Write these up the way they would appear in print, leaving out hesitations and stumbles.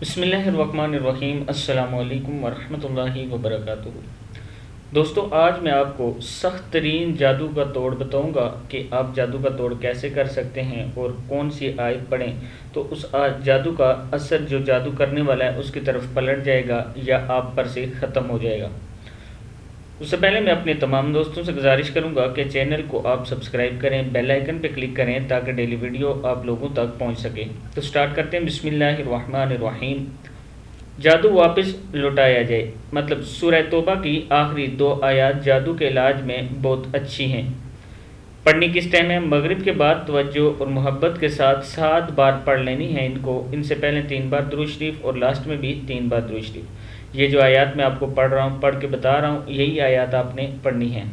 بسم اللہ الرحمن الرحیم۔ السلام علیکم ورحمۃ اللہ وبرکاتہ۔ دوستو، آج میں آپ کو سخت ترین جادو کا توڑ بتاؤں گا کہ آپ جادو کا توڑ کیسے کر سکتے ہیں اور کون سی آیت پڑھیں تو اس جادو کا اثر جو جادو کرنے والا ہے اس کی طرف پلٹ جائے گا یا آپ پر سے ختم ہو جائے گا۔ اس سے پہلے میں اپنے تمام دوستوں سے گزارش کروں گا کہ چینل کو آپ سبسکرائب کریں، بیل آئیکن پہ کلک کریں تاکہ ڈیلی ویڈیو آپ لوگوں تک پہنچ سکے۔ تو سٹارٹ کرتے ہیں۔ بسم اللہ الرحمن الرحیم۔ جادو واپس لوٹایا جائے، مطلب سورہ توبہ کی آخری 2 آیات جادو کے علاج میں بہت اچھی ہیں۔ پڑھنی کس ٹائم ہے؟ مغرب کے بعد توجہ اور محبت کے ساتھ 7 بار پڑھ لینی ہے ان سے پہلے 3 بار درود شریف اور لاسٹ میں بھی 3 بار درود شریف۔ یہ جو آیات میں آپ کو پڑھ کے بتا رہا ہوں، یہی آیات آپ نے پڑھنی ہیں،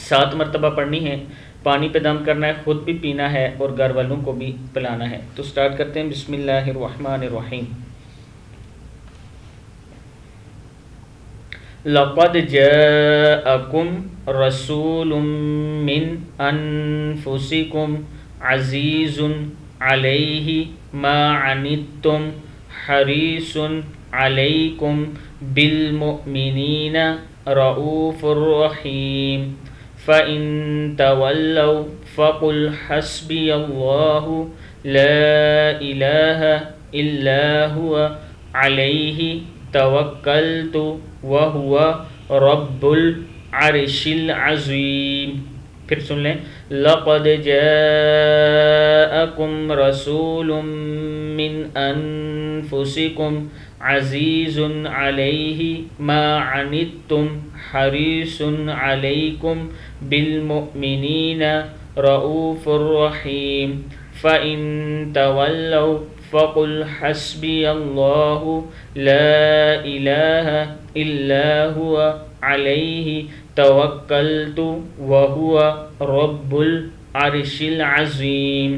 7 مرتبہ پڑھنی ہے۔ پانی پہ دم کرنا ہے، خود بھی پینا ہے اور گھر والوں کو بھی پلانا ہے۔ تو سٹارٹ کرتے ہیں۔ بسم اللہ الرحمن الرحیم۔ لقد جاءکم رسول من انفسکم عزیز علیہ ما عنتم حریص علیکم بالمؤمنین رؤوف رحیم فإن تولوا فقل حسبی اللہ لا الہ الا هو علیہ توکلت وہو رب العرش العظیم۔ پھر سن لیں۔ لقد جاءکم رسول من انفسکم عزیز علیہ ما عنتم حریص علیکم بالمؤمنین رؤوف رحیم فإن تولوا فقل حسبی اللہ لا الہ الا هو علیہ توکلت وہو رب العرش العظیم۔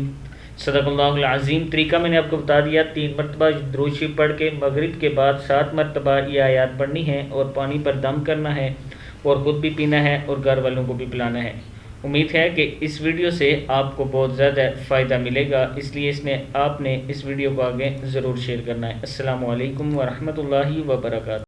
صدق اللہ العظیم۔ طریقہ میں نے آپ کو بتا دیا، 3 مرتبہ درود شریف پڑھ کے مغرب کے بعد 7 مرتبہ یہ آیات پڑھنی ہے اور پانی پر دم کرنا ہے اور خود بھی پینا ہے اور گھر والوں کو بھی پلانا ہے۔ امید ہے کہ اس ویڈیو سے آپ کو بہت زیادہ فائدہ ملے گا، اس لیے آپ نے اس ویڈیو کو آگے ضرور شیئر کرنا ہے۔ السلام علیکم ورحمۃ اللہ وبرکاتہ۔